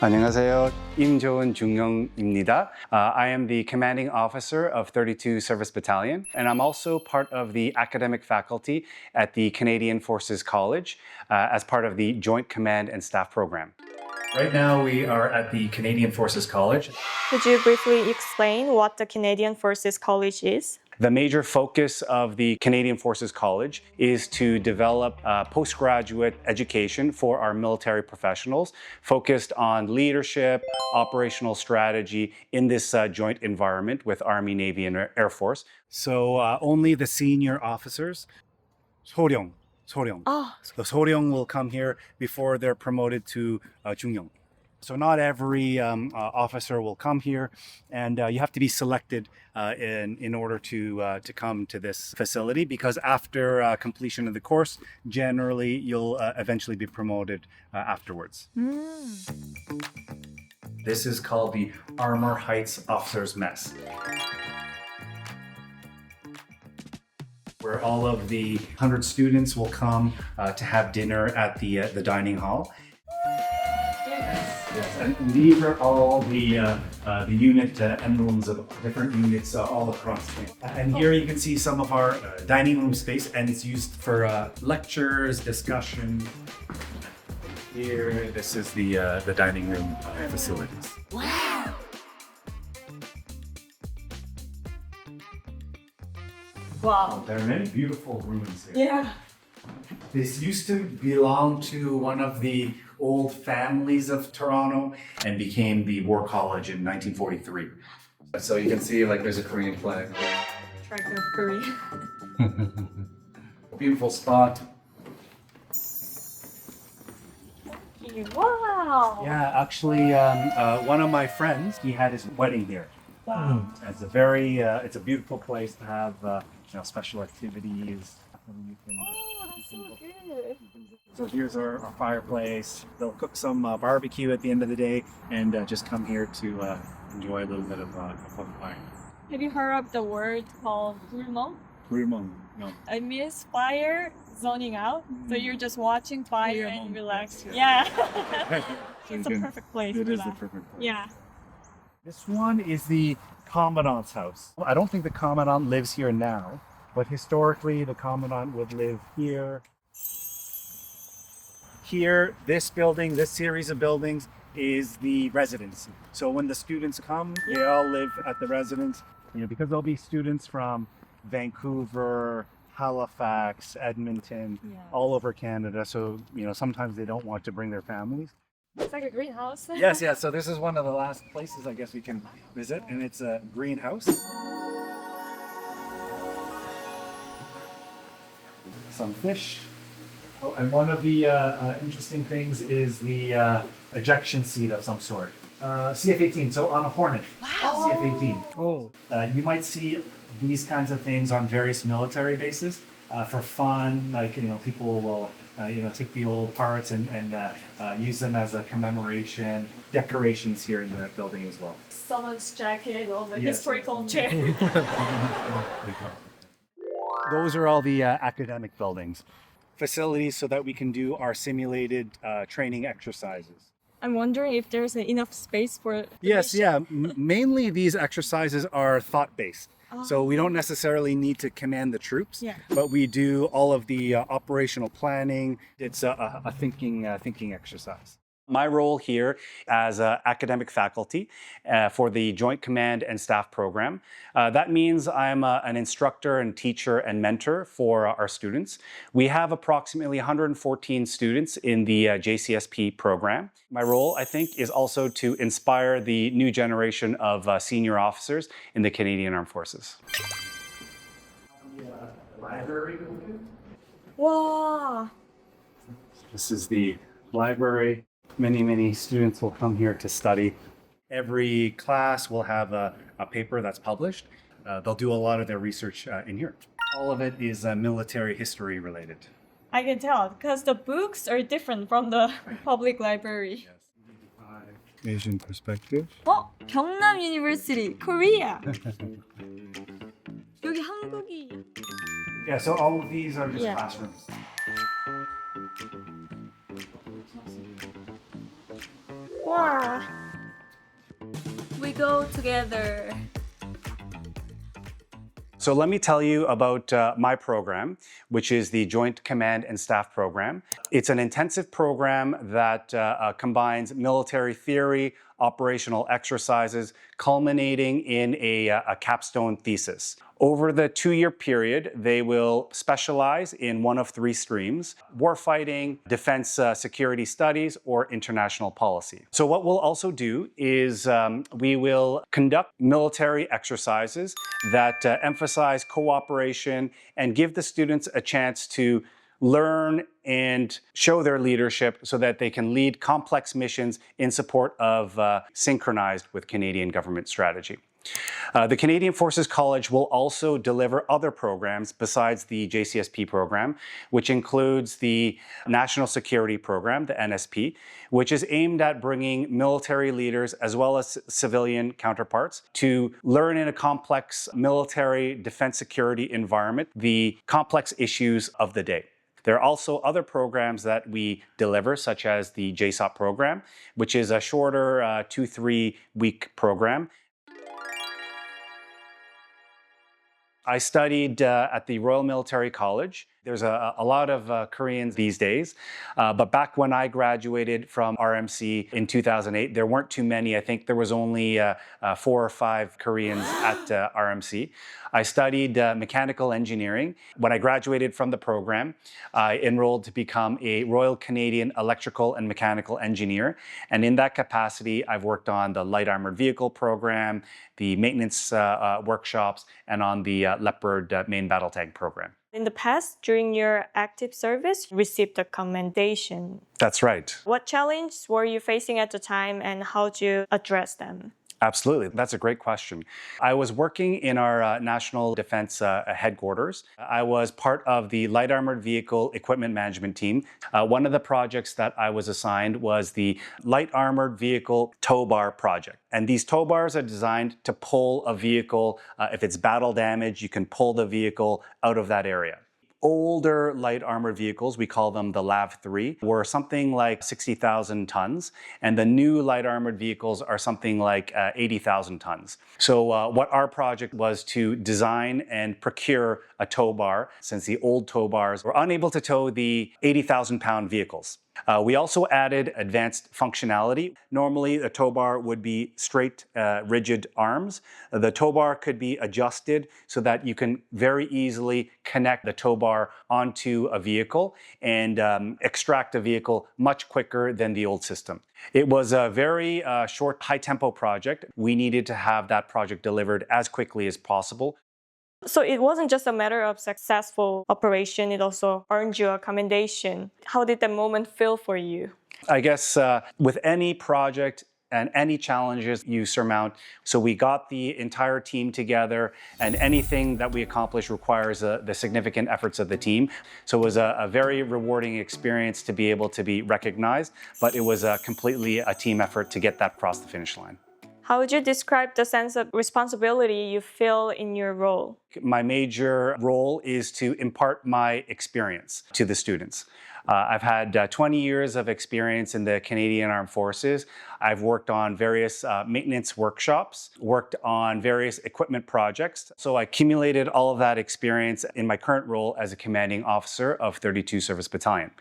안녕하세요. 임조은 중령입니다. I am the commanding officer of 32 Service Battalion, and I'm also part of the academic faculty at the Canadian Forces College as part of the Joint Command and Staff Program. Right now, we are at the Canadian Forces College. Could you briefly explain what the Canadian Forces College is? The major focus of the Canadian Forces College is to develop postgraduate education for our military professionals focused on leadership, operational strategy in this joint environment with Army, Navy, and Air Force. So only the senior officers, 소령. Oh, The 소령 will come here before they're promoted to 중령. So not every officer will come here, and you have to be selected in order to come to this facility, because after completion of the course, generally you'll eventually be promoted afterwards. This is called the Armor Heights Officers Mess, where all of the 100 students will come to have dinner at the dining hall. Yes, and these are all the unit emblems of different units all across Canada. And here you can see some of our dining room space, and it's used for lectures, discussion. Here, this is the dining room facilities. wow. Wow. There are many beautiful rooms here. Yeah. This used to belong to one of the old families of Toronto and became the War College in 1943. So you can see like there's a Korean flag. Track of Korea. Beautiful spot. Wow. Yeah, actually, one of my friends, he had his wedding here. Wow. It's it's a beautiful place to have special activities. Oh, that's so good. So here's our fireplace. They'll cook some barbecue at the end of the day, and just come here to enjoy a little bit of fire. Have you heard of the word called 불멍? No. It means fire zoning out. So you're just watching fire and 불멍. relax. Yes, Yeah. It's a perfect place. It for is the that. perfect place. Yeah. This one is the Commandant's house. I don't think the Commandant lives here now, but historically the Commandant would live here. Here, this building, this series of buildings is the residency. So when the students come, they all live at the residence. Because there'll be students from Vancouver, Halifax, Edmonton, Yeah. all over Canada. So, sometimes they don't want to bring their families. It's like a greenhouse. Yes. So this is one of the last places I guess we can visit, and it's a greenhouse. Some fish. Oh, and one of the interesting things is the ejection seat of some sort. CF-18, so on a Hornet. Wow. CF-18. Oh. You might see these kinds of things on various military bases for fun. Like, people will take the old parts and use them as a commemoration. Decorations here in the building as well. Someone's jacket or the Yes. historical chair. Those are all the academic buildings. Facilities so that we can do our simulated training exercises. I'm wondering if there's enough space for. Yes, yeah. Mainly these exercises are thought-based. So we don't necessarily need to command the troops, Yeah. but we do all of the operational planning. It's a thinking exercise. My role here as academic faculty for the Joint Command and Staff Program, that means I'm an instructor and teacher and mentor for our students. We have approximately 114 students in the JCSP program. My role, I think, is also to inspire the new generation of senior officers in the Canadian Armed Forces. Library. Wow. This is the library. Many students will come here to study. Every class will have a paper that's published. They'll do a lot of their research in here. All of it is military history related. I can tell because the books are different from the public library. Asian perspective. 경남 University, Korea. 여기 한국이. Yeah, so all of these are just Yeah. classrooms. Wow. We go together. So let me tell you about my program, which is the Joint Command and Staff Program. It's an intensive program that combines military theory, operational exercises, culminating in a capstone thesis. Over the 2-year period, they will specialize in one of 3 streams: warfighting, defense security studies, or international policy. So what we'll also do is we will conduct military exercises that emphasize cooperation and give the students a chance to learn and show their leadership so that they can lead complex missions in support of synchronized with Canadian government strategy. The Canadian Forces College will also deliver other programs besides the JCSP program, which includes the National Security Program, the NSP, which is aimed at bringing military leaders as well as civilian counterparts to learn in a complex military defense security environment the complex issues of the day. There are also other programs that we deliver, such as the JSOP program, which is a shorter 2-3 week program. I studied at the Royal Military College. There's a lot of Koreans these days, but back when I graduated from RMC in 2008, there weren't too many. I think there was only 4 or 5 Koreans at RMC. I studied mechanical engineering. When I graduated from the program, I enrolled to become a Royal Canadian Electrical and Mechanical Engineer. And in that capacity, I've worked on the Light Armored Vehicle program, the maintenance workshops, and on the Leopard main battle tank program. In the past, during your active service, you received a commendation. That's right. What challenges were you facing at the time and how did you address them? Absolutely. That's a great question. I was working in our National Defense headquarters. I was part of the Light Armored Vehicle Equipment Management Team. One of the projects that I was assigned was the Light Armored Vehicle Tow Bar project. And these tow bars are designed to pull a vehicle. If it's battle damage, you can pull the vehicle out of that area. Older light armored vehicles, we call them the LAV-3, were something like 60,000 tons, and the new light armored vehicles are something like 80,000 tons. So what our project was to design and procure a tow bar, since the old tow bars were unable to tow the 80,000-pound vehicles. We also added advanced functionality. Normally, a tow bar would be straight, rigid arms. The tow bar could be adjusted so that you can very easily connect the tow bar onto a vehicle and extract a vehicle much quicker than the old system. It was a very short, high-tempo project. We needed to have that project delivered as quickly as possible. So it wasn't just a matter of successful operation, it also earned you a commendation. How did that moment feel for you? I guess with any project and any challenges you surmount, so we got the entire team together, and anything that we accomplish requires the significant efforts of the team. So it was a very rewarding experience to be able to be recognized, but it was completely a team effort to get that across the finish line. How would you describe the sense of responsibility you feel in your role? My major role is to impart my experience to the students. I've had 20 years of experience in the Canadian Armed Forces. I've worked on various maintenance workshops, worked on various equipment projects. So I accumulated all of that experience in my current role as a commanding officer of 32 Service Battalion.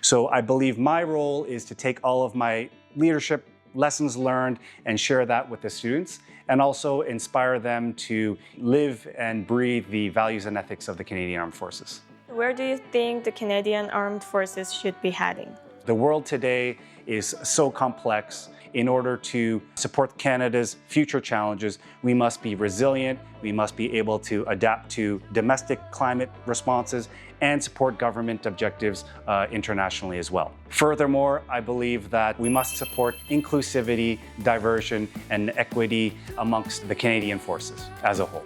So I believe my role is to take all of my leadership lessons learned and share that with the students, and also inspire them to live and breathe the values and ethics of the Canadian Armed Forces. Where do you think the Canadian Armed Forces should be heading? The world today is so complex. In order to support Canada's future challenges, we must be resilient, we must be able to adapt to domestic climate responses and support government objectives internationally as well. Furthermore, I believe that we must support inclusivity, diversion, and equity amongst the Canadian forces as a whole.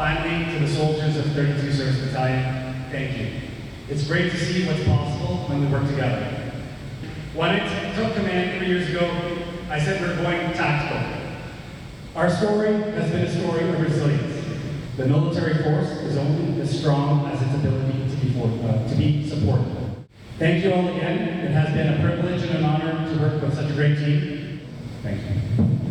Finally, to the soldiers of 32 Service Battalion, thank you. It's great to see what's possible when we work together. When I took command 3 years ago, I said we're going tactical. Our story has been a story of resilience. The military force is only as strong as its ability to be supported. Thank you all again. It has been a privilege and an honor to work with such a great team. Thank you.